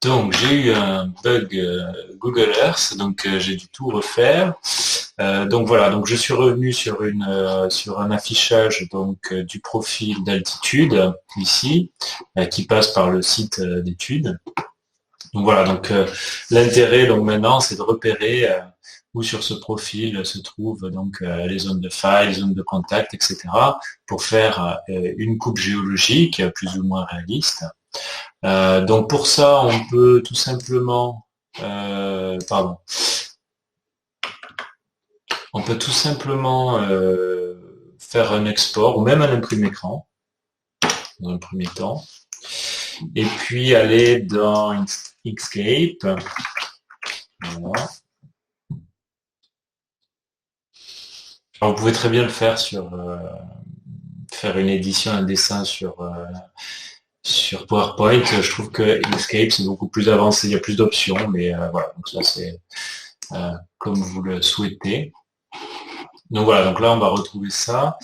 Donc j'ai eu un bug Google Earth, donc j'ai dû tout refaire. Donc voilà, donc je suis revenu sur sur un affichage du profil d'altitude ici, qui passe par le site d'études. Donc voilà, l'intérêt donc maintenant c'est de repérer où sur ce profil se trouvent les zones de faille, les zones de contact, etc. pour faire une coupe géologique plus ou moins réaliste. Donc pour ça, on peut tout simplement, pardon, on peut tout simplement faire un export ou même un imprimé écran dans un premier temps, et puis aller dans Inkscape. Voilà. Alors, vous pouvez très bien le faire faire une édition, un dessin sur PowerPoint. Je trouve que Inkscape c'est beaucoup plus avancé, il y a plus d'options, mais voilà, donc ça c'est comme vous le souhaitez. Donc voilà, donc là on va retrouver ça.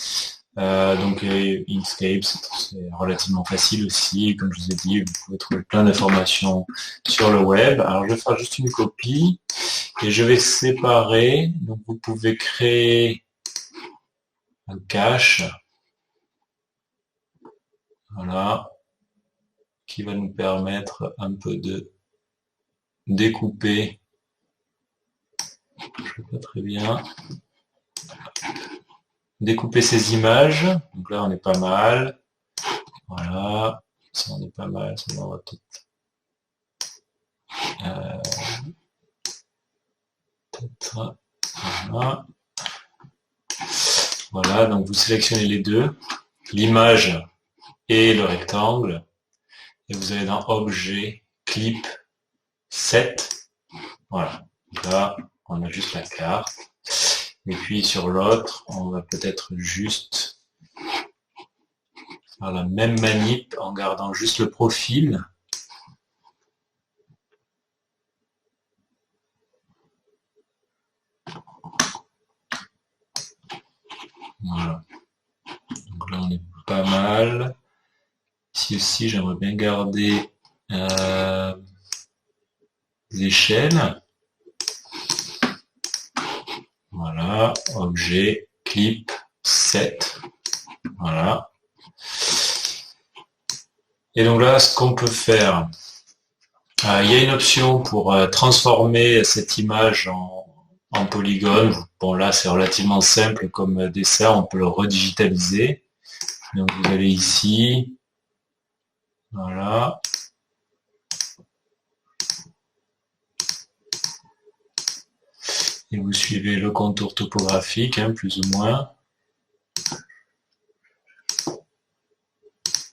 Inkscape, c'est relativement facile aussi. Comme je vous ai dit, vous pouvez trouver plein d'informations sur le web. Alors je vais faire juste une copie et je vais séparer. Donc vous pouvez créer un cache, voilà, qui va nous permettre un peu de découper. Je ne vois pas très bien. Découper ces images. Donc là on est pas mal. Voilà, ça on est pas mal. Ça on va peut-être voilà. Voilà, donc vous sélectionnez les deux, l'image et le rectangle, et vous allez dans Objet, Clip, Set. Voilà, donc là on a juste la carte. Et puis sur l'autre, on va peut-être juste faire la même manip en gardant juste le profil. Voilà. Donc là on est pas mal. Ici aussi j'aimerais bien garder les échelles. Voilà, objet, clip, set. Voilà. Et donc là, ce qu'on peut faire, il y a une option pour transformer cette image en polygone. Bon là, c'est relativement simple comme dessin, on peut le redigitaliser. Donc vous allez ici, voilà. Et vous suivez le contour topographique, hein, plus ou moins.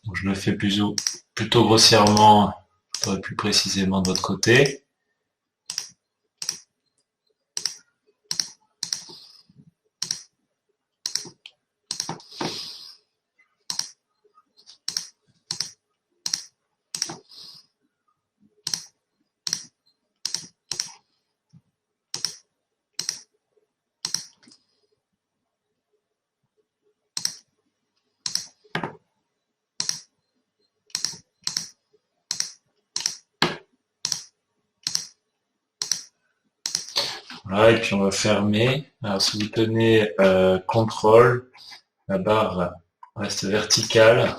Donc, je le fais plutôt grossièrement, plus précisément de votre côté. Voilà, et puis on va fermer. Alors si vous tenez CTRL, la barre reste verticale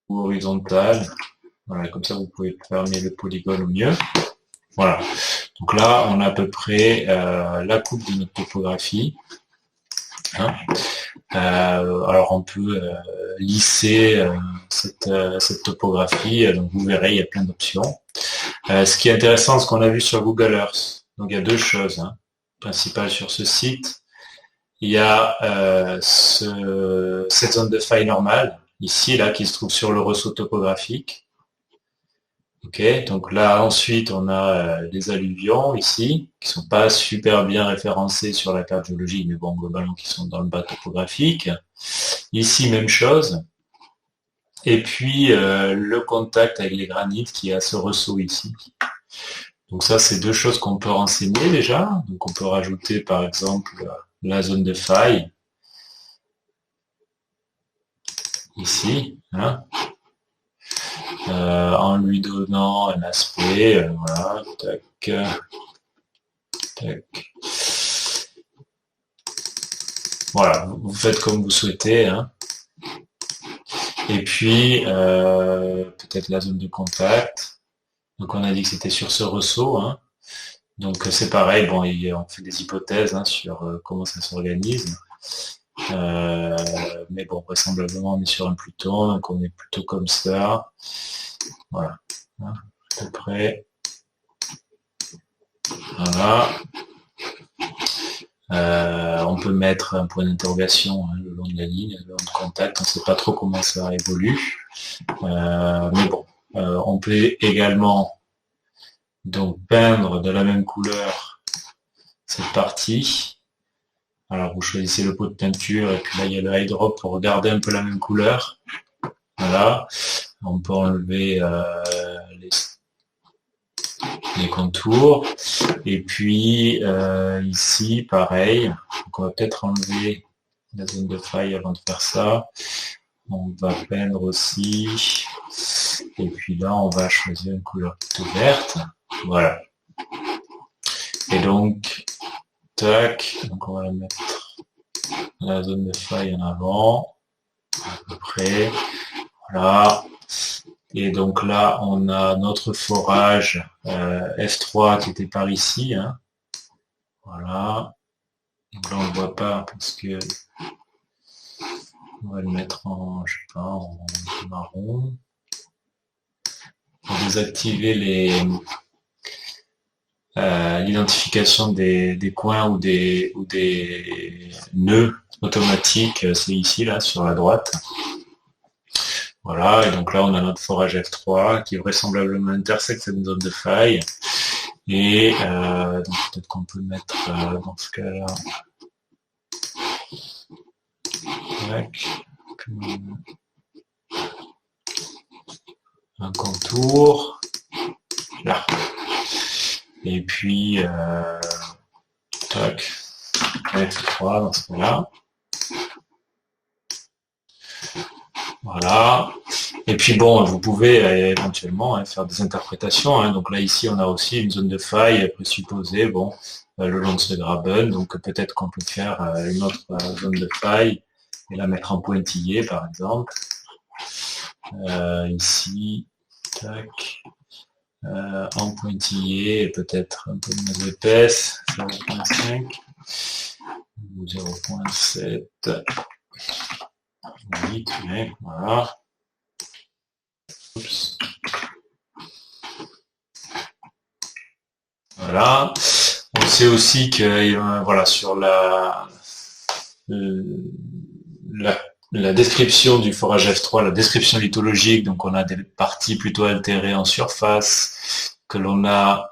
ou horizontale. Voilà, comme ça vous pouvez fermer le polygone au mieux. Voilà. Donc là, on a à peu près la coupe de notre topographie. Hein. Alors on peut lisser cette topographie. Donc vous verrez, il y a plein d'options. Ce qui est intéressant, ce qu'on a vu sur Google Earth. Donc il y a deux choses principales sur ce site. Il y a cette zone de faille normale, ici, là, qui se trouve sur le ressaut topographique. Ok, donc là, ensuite, on a les alluvions, ici, qui sont pas super bien référencés sur la carte géologique, mais bon, globalement, qui sont dans le bas topographique. Ici, même chose. Et puis, le contact avec les granites qui est à ce ressaut ici. Donc ça, c'est deux choses qu'on peut renseigner déjà. Donc on peut rajouter, par exemple, la zone de faille, ici, hein. en lui donnant un aspect, voilà, tac, tac. Voilà, vous faites comme vous souhaitez, hein. Et puis, peut-être la zone de contact. Donc on a dit que c'était sur ce ressaut, hein. Donc c'est pareil, bon, on fait des hypothèses, hein, sur comment ça s'organise. Mais bon, vraisemblablement on est sur un Pluton, donc on est plutôt comme ça. Voilà, hein, à peu près. Voilà. On peut mettre un point d'interrogation, hein, le long de la ligne, le long de contact, on ne sait pas trop comment ça évolue. Mais bon, on peut également donc peindre de la même couleur cette partie. Alors vous choisissez le pot de peinture et puis là il y a le eyedrop pour garder un peu la même couleur. Voilà. On peut enlever les contours. Et puis ici pareil. Donc on va peut-être enlever la zone de faille avant de faire ça. On va peindre aussi. Et puis là on va choisir une couleur plutôt verte. Voilà. Et donc, tac, donc on va la mettre la zone de faille en avant, à peu près, voilà. Et donc là, on a notre forage F3 qui était par ici, hein. Voilà. Donc là, on ne le voit pas parce que on va le mettre en, je sais pas, en marron. Pour désactiver l'identification des coins ou des nœuds automatiques, c'est ici, là, sur la droite. Voilà, et donc là on a notre forage F3 qui vraisemblablement intersecte cette zone de faille. Et donc peut-être qu'on peut mettre dans ce cas-là un contour. Là. Et puis tac, F3 dans ce cas-là. Voilà. Et puis bon, vous pouvez éventuellement faire des interprétations, hein. Donc là ici on a aussi une zone de faille présupposée, bon, le long de ce graben, donc peut-être qu'on peut faire une autre zone de faille et la mettre en pointillé par exemple. Ici, tac, en pointillé et peut-être un peu moins épaisse, 0.5 ou 0.7. Oui, voilà. Oups. Voilà. On sait aussi que voilà, sur la description du forage F3, la description lithologique, donc on a des parties plutôt altérées en surface, que l'on a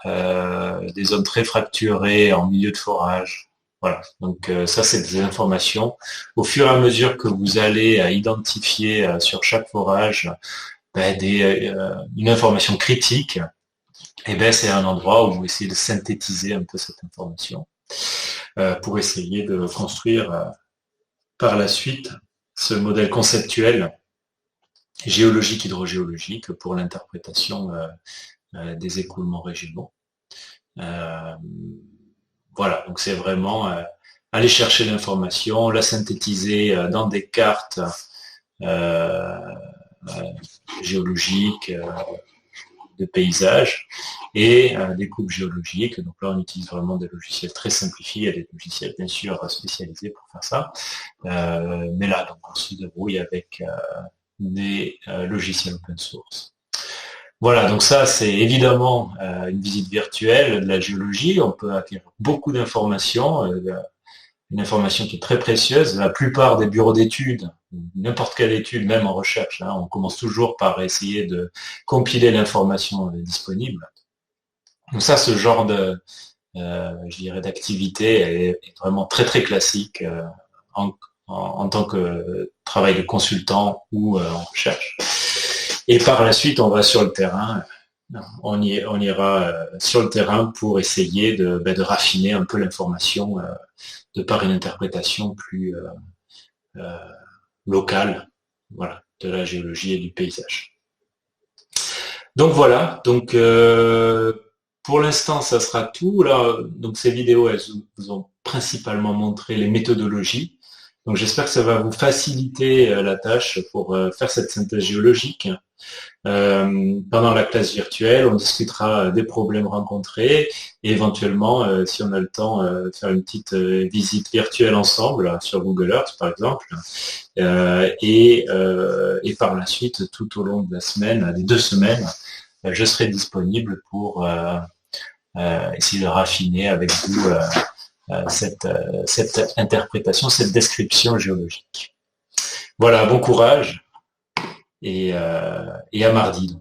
des zones très fracturées en milieu de forage. Voilà, donc ça c'est des informations. Au fur et à mesure que vous allez identifier sur chaque forage une information critique, et ben c'est un endroit où vous essayez de synthétiser un peu cette information pour essayer de construire par la suite ce modèle conceptuel géologique hydrogéologique pour l'interprétation des écoulements régionaux. Voilà, donc c'est vraiment aller chercher l'information, la synthétiser dans des cartes géologiques, de paysages et des coupes géologiques. Donc là, on utilise vraiment des logiciels très simplifiés. Il y a des logiciels, bien sûr, spécialisés pour faire ça. Mais là, donc, on se débrouille avec des logiciels open source. Voilà, donc ça, c'est évidemment une visite virtuelle de la géologie. On peut acquérir beaucoup d'informations, une information qui est très précieuse. La plupart des bureaux d'études, n'importe quelle étude, même en recherche, hein, on commence toujours par essayer de compiler l'information disponible. Donc ça, ce genre de, je dirais, d'activité est vraiment très très classique en tant que travail de consultant ou en recherche. Et par la suite, on va sur le terrain. On ira sur le terrain pour essayer de raffiner un peu l'information de par une interprétation plus locale, voilà, de la géologie et du paysage. Donc voilà, donc pour l'instant ça sera tout. Là, donc ces vidéos, elles vous ont principalement montré les méthodologies. Donc j'espère que ça va vous faciliter la tâche pour faire cette synthèse géologique. Pendant la classe virtuelle, on discutera des problèmes rencontrés et éventuellement, si on a le temps, faire une petite visite virtuelle ensemble sur Google Earth par exemple. Et par la suite, tout au long de la semaine, des 2 semaines, je serai disponible pour essayer de raffiner avec vous cette interprétation, cette description géologique. Voilà, bon courage et à mardi.